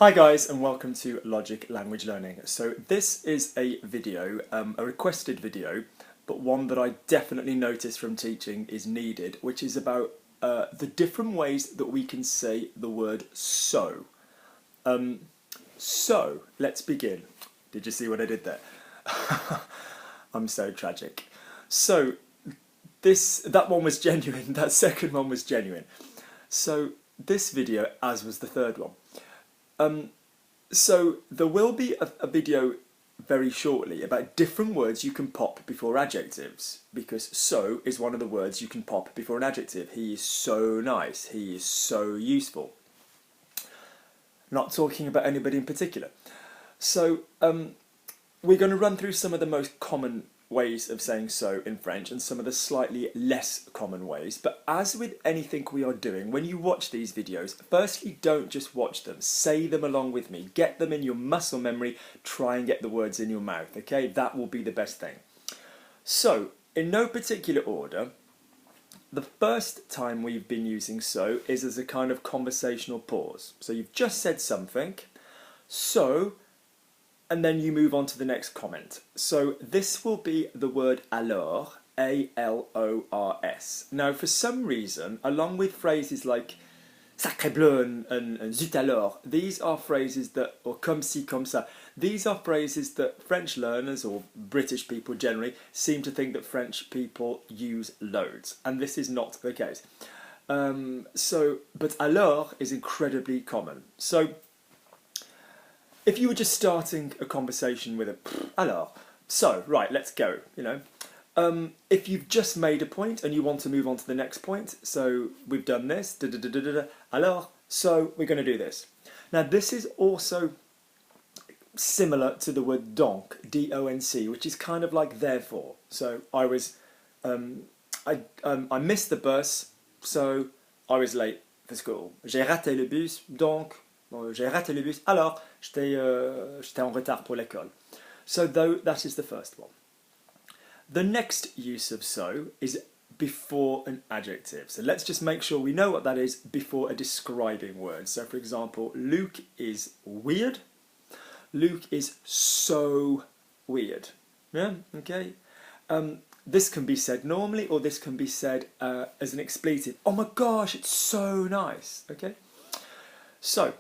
Hi guys and welcome to Logic Language Learning. So this is a video, a requested video, but one that I definitely noticed from teaching is needed, which is about the different ways that we can say the word so. So, let's begin. Did you see what I did there? I'm so tragic. So, that one was genuine, that second one was genuine. So, this video, as was the third one. So there will be a video very shortly about different words you can pop before adjectives, because so is one of the words you can pop before an adjective. He is so nice, he is so useful. Not talking about anybody in particular. So we're going to run through some of the most common ways of saying so in French and some of the slightly less common ways, but as with anything we are doing, when you watch these videos, firstly don't just watch them, say them along with me, get them in your muscle memory, try and get the words in your mouth, okay? That will be the best thing. So, in no particular order, the first time we've been using so is as a kind of conversational pause. So you've just said something, so, and then you move on to the next comment. So this will be the word alors, A-L-O-R-S. Now for some reason, along with phrases like sacré bleu and zut alors, these are phrases that, or comme ci, comme ça, these are phrases that French learners, or British people generally, seem to think that French people use loads. And this is not the case. But alors is incredibly common. So, if you were just starting a conversation with a alors, so, right, let's go, you know. If you've just made a point and you want to move on to the next point, so we've done this, alors, so we're going to do this. Now this is also similar to the word donc, D-O-N-C, which is kind of like therefore. So I was, I missed the bus, so I was late for school. J'ai raté le bus, donc j'ai raté le bus, alors j'étais en retard pour l'école. So that is the first one. The next use of so is before an adjective. So let's just make sure we know what that is before a describing word. So for example, Luke is weird. Luke is so weird. Yeah, okay. This can be said normally, or this can be said as an expletive. Oh my gosh, it's so nice. Okay. So,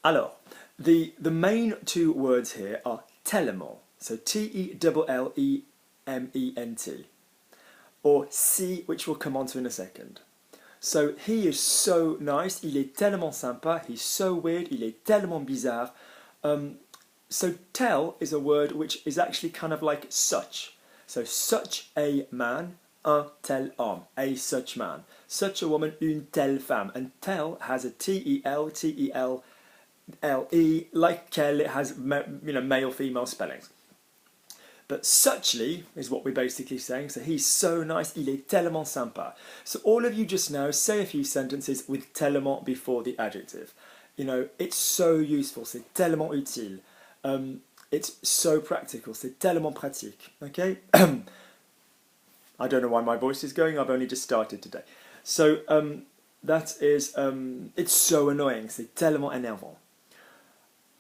alors, the main two words here are tellement. So T-E-L-L-E-M-E-N-T. Or si, which we'll come on to in a second. So he is so nice, il est tellement sympa, he's so weird, il est tellement bizarre. So telle is a word which is actually kind of like such. So such a man, un tel homme, a such man. Such a woman, une telle femme. And telle has a T-E-L, T-E-L-L-E, like quelle, it has male, female spellings. But suchly is what we're basically saying. So he's so nice, il est tellement sympa. So all of you just now say a few sentences with tellement before the adjective. You know, it's so useful, c'est tellement utile. It's so practical, c'est tellement pratique. Okay? I don't know why my voice is going, I've only just started today. So that is, it's so annoying, c'est tellement énervant.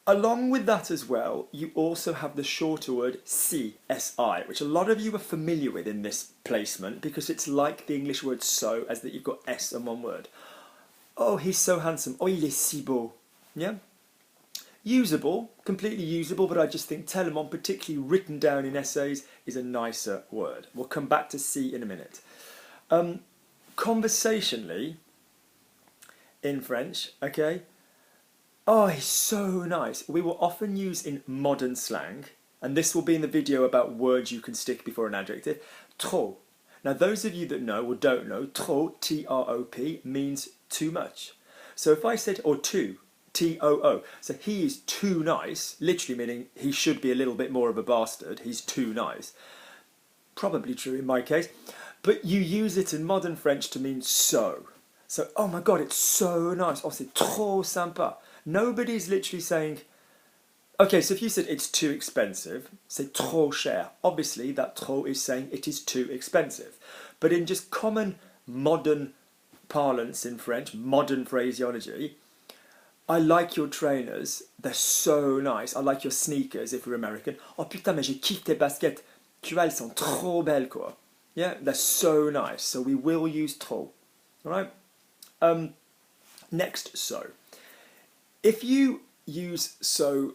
Along with that as well, you also have the shorter word si, S-I, which a lot of you are familiar with in this placement because it's like the English word so, as that you've got S in one word. Oh, he's so handsome. Oh, il est si beau. Yeah? Usable, completely usable, but I just think tellement, particularly written down in essays, is a nicer word. We'll come back to si in a minute. Conversationally, in French, okay? Oh, he's so nice. We will often use in modern slang, and this will be in the video about words you can stick before an adjective, trop. Now those of you that know or don't know, trop, T-R-O-P, means too much. So if I said, or too, T-O-O, so he is too nice, literally meaning he should be a little bit more of a bastard, he's too nice. Probably true in my case, but you use it in modern French to mean so. So, oh my god, it's so nice, oh c'est trop sympa. Nobody's literally saying, okay, so if you said it's too expensive, c'est trop cher. Obviously, that trop is saying it is too expensive. But in just common modern parlance in French, modern phraseology, I like your trainers, they're so nice. I like your sneakers if you're American. Oh putain, mais je kiffe tes baskets. Tu vois, elles sont trop belles, quoi. Yeah, they're so nice. So we will use trop. All right? Next, so. If you use so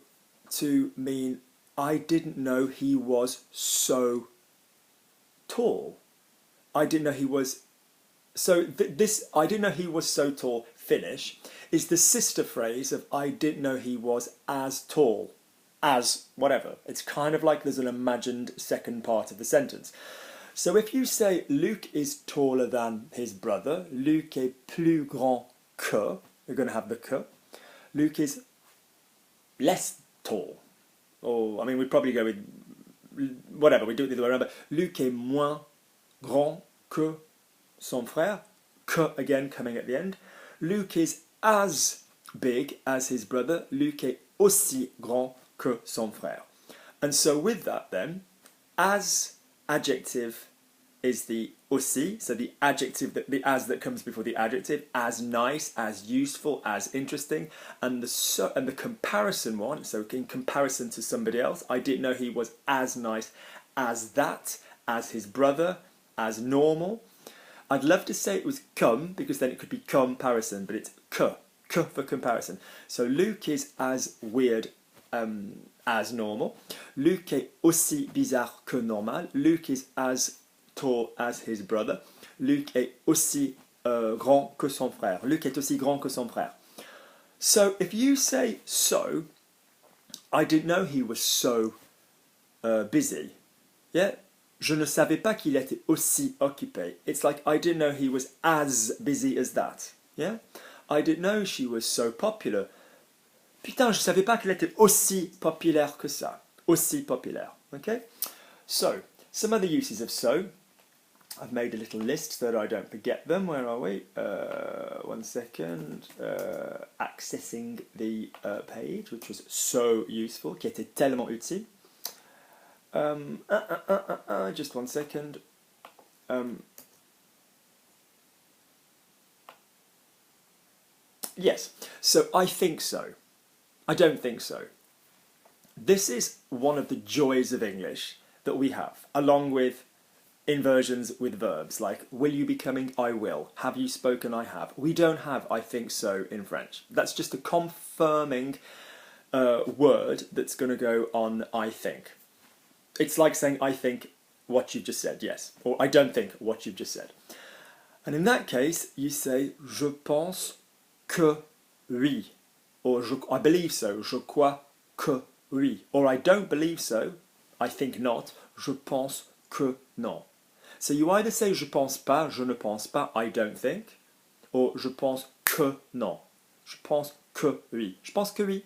to mean I didn't know he was so tall. I didn't know he was... So this I didn't know he was so tall finish is the sister phrase of I didn't know he was as tall as whatever. It's kind of like there's an imagined second part of the sentence. So if you say Luc is taller than his brother, Luc est plus grand que, you're going to have the que. Luc is less tall. Or, I mean, we'd probably go with whatever, we do it the other way around, but Luc est moins grand que son frère. Que, again, coming at the end. Luc is as big as his brother. Luc est aussi grand que son frère. And so with that then, as adjective is the aussi, so the adjective, the as that comes before the adjective, as nice, as useful, as interesting, and the comparison one, so in comparison to somebody else, I didn't know he was as nice as that, as his brother, as normal. I'd love to say it was comme, because then it could be comparison, but it's que for comparison. So Luc is as weird as normal. Luc est aussi bizarre que normal. Luc is as tall as his brother. Luc est aussi grand que son frère. Luc est aussi grand que son frère. So if you say so, I didn't know he was so busy. Yeah? Je ne savais pas qu'il était aussi occupé. It's like I didn't know he was as busy as that. Yeah? I didn't know she was so popular. Putain, je savais pas qu'elle était aussi populaire que ça. Aussi populaire. Okay? So, some other uses of so. I've made a little list so that I don't forget them. Where are we? 1 second. Accessing the page, which was so useful, qui était tellement utile. Just 1 second. Yes, so I think so. I don't think so. This is one of the joys of English that we have, along with inversions with verbs, like will you be coming? I will. Have you spoken? I have. We don't have I think so in French. That's just a confirming word that's going to go on I think. It's like saying I think what you've just said, yes, or I don't think what you've just said. And in that case, you say je pense que oui, or I believe so, je crois que oui, or I don't believe so, I think not, je pense que non. So you either say je pense pas, je ne pense pas, I don't think, or je pense que non, je pense que oui, je pense que oui.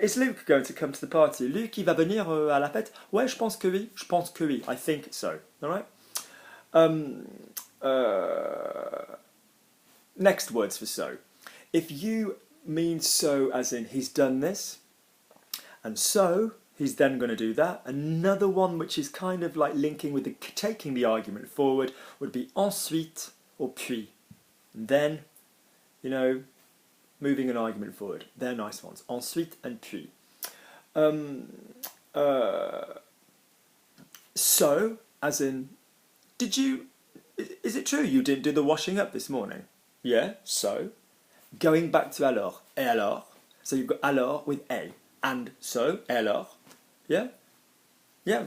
Is Luke going to come to the party? Luke, il va venir à la fête? Ouais, je pense que oui, I think so, alright? Next words for so. If you mean so as in he's done this, and so he's then going to do that, another one which is kind of like linking with taking the argument forward would be ensuite or puis. And then, you know, moving an argument forward. They're nice ones. Ensuite and puis. So, as in, is it true you didn't do the washing up this morning? Yeah, so. Going back to alors, et alors. So you've got alors with a, and so, et alors. Yeah? Yeah,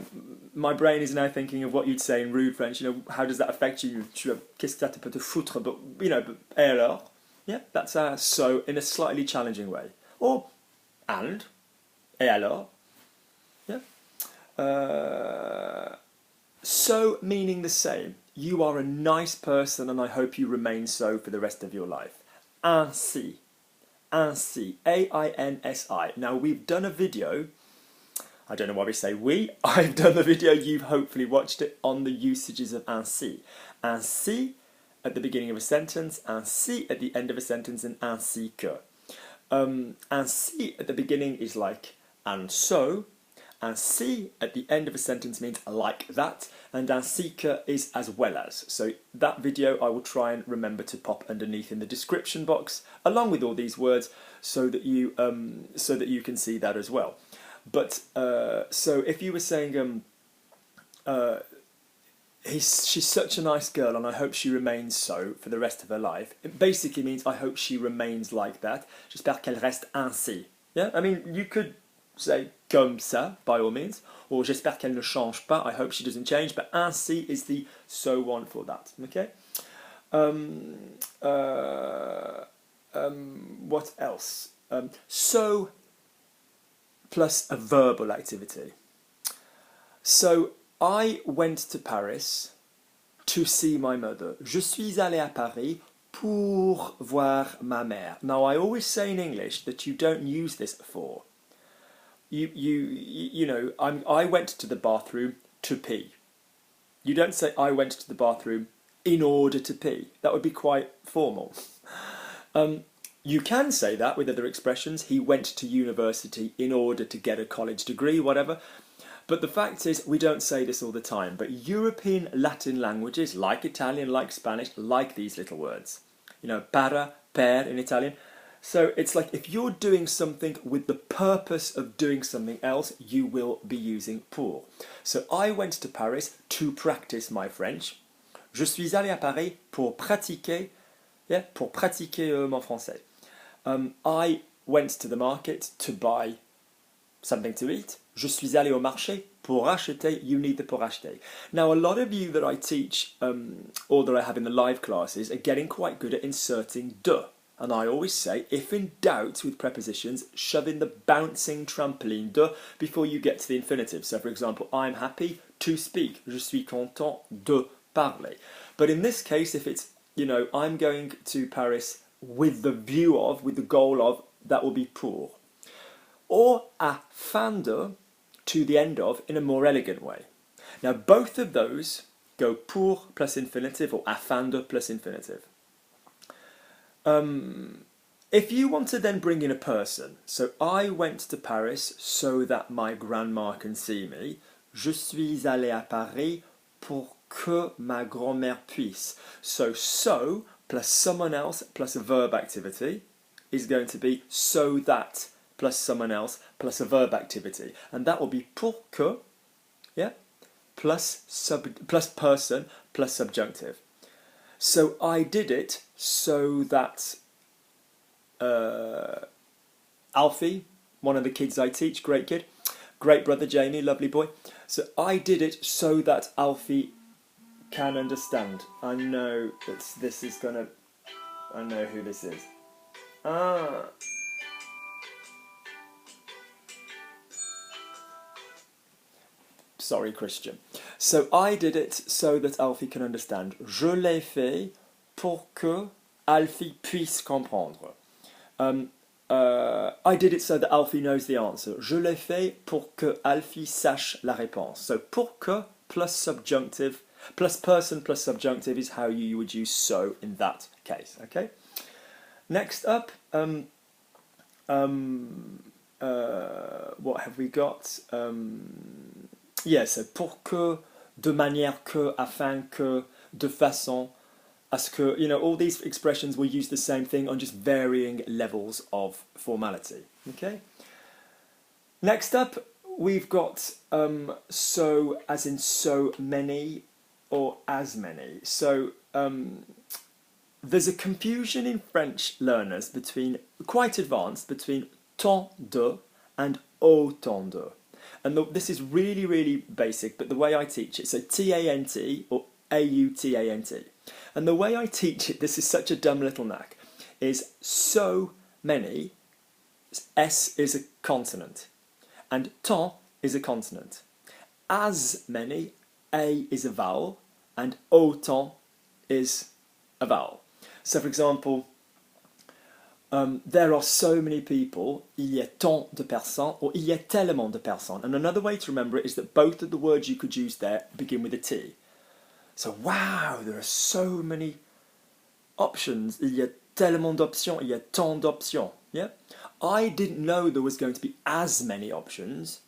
my brain is now thinking of what you'd say in rude French, you know, how does that affect you? Qu'est-ce que ça te peut te foutre? But, you know, et alors. Yeah, that's so in a slightly challenging way. Or, and, et alors. Yeah. So meaning the same. You are a nice person and I hope you remain so for the rest of your life. Ainsi. Ainsi. A-I-N-S-I. Now we've done a video. I don't know why we say we. I've done the video. You've hopefully watched it on the usages of ainsi. Ainsi at the beginning of a sentence, ainsi at the end of a sentence, and ainsi que. Ainsi at the beginning is like and so ainsi at the end of a sentence means like that, and ainsi que is as well as. So that video I will try and remember to pop underneath in the description box, along with all these words, so that you can see that as well. But so if you were saying she's such a nice girl and I hope she remains so for the rest of her life, it basically means I hope she remains like that. J'espère qu'elle reste ainsi. Yeah, I mean, you could say comme ça by all means, or j'espère qu'elle ne change pas, I hope she doesn't change, but ainsi is the so on for that. Okay. What else? So plus a verbal activity. So I went to Paris to see my mother. Je suis allé à Paris pour voir ma mère. Now I always say in English that you don't use this for. You know, I went to the bathroom to pee. You don't say I went to the bathroom in order to pee. That would be quite formal. You can say that with other expressions. He went to university in order to get a college degree, whatever. But the fact is, we don't say this all the time. But European Latin languages, like Italian, like Spanish, like these little words. You know, para, per in Italian. So it's like if you're doing something with the purpose of doing something else, you will be using pour. So I went to Paris to practice my French. Je suis allé à Paris pour pratiquer, pour pratiquer mon français. I went to the market to buy something to eat. Je suis allé au marché pour acheter. You need the pour acheter. Now, a lot of you that I teach or that I have in the live classes are getting quite good at inserting de. And I always say, if in doubt with prepositions, shove in the bouncing trampoline de before you get to the infinitive. So, for example, I'm happy to speak. Je suis content de parler. But in this case, if it's, you know, I'm going to Paris with the view of, with the goal of, that will be pour. Or à fin de, to the end of, in a more elegant way. Now, both of those go pour plus infinitive or à fin de plus infinitive. If you want to then bring in a person, so I went to Paris so that my grandma can see me. Je suis allé à Paris pour que ma grand-mère puisse. So plus someone else plus a verb activity is going to be so that plus someone else plus a verb activity. And that will be pour que, yeah, plus person plus subjunctive. So I did it so that Alfie, one of the kids I teach, great kid, great brother Jamie, lovely boy. So I did it so that Alfie can understand. I know this is gonna, I know who this is. Sorry, Christian. So I did it so that Alfie can understand. Je l'ai fait pour que Alfie puisse comprendre. I did it so that Alfie knows the answer. Je l'ai fait pour que Alfie sache la réponse. So pour que plus subjunctive, plus person plus subjunctive is how you would use so in that case. Okay. Next up, what have we got? Yeah, so pour que, de manière que, afin que, de façon, à ce que, you know, all these expressions will use the same thing on just varying levels of formality. Okay. Next up, we've got so as in so many or as many. So there's a confusion in French learners between, quite advanced, between tant de and autant de. And this is really, really basic, but the way I teach it, so T-A-N-T or A-U-T-A-N-T. And the way I teach it, this is such a dumb little knack, is so many, S is a consonant, and tant is a consonant. As many, A is a vowel, and autant is a vowel. So for example, there are so many people, il y a tant de personnes, or il y a tellement de personnes. And another way to remember it is that both of the words you could use there begin with a T. So wow, there are so many options. Il y a tellement d'options, il y a tant d'options. Yeah? I didn't know there was going to be as many options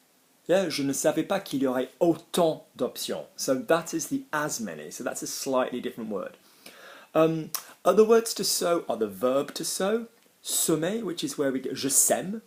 Yeah, je ne savais pas qu'il y aurait autant d'options. So that is the as many. So that's a slightly different word. Other words to sew are the verb to sew, semer, which is where we get je sème.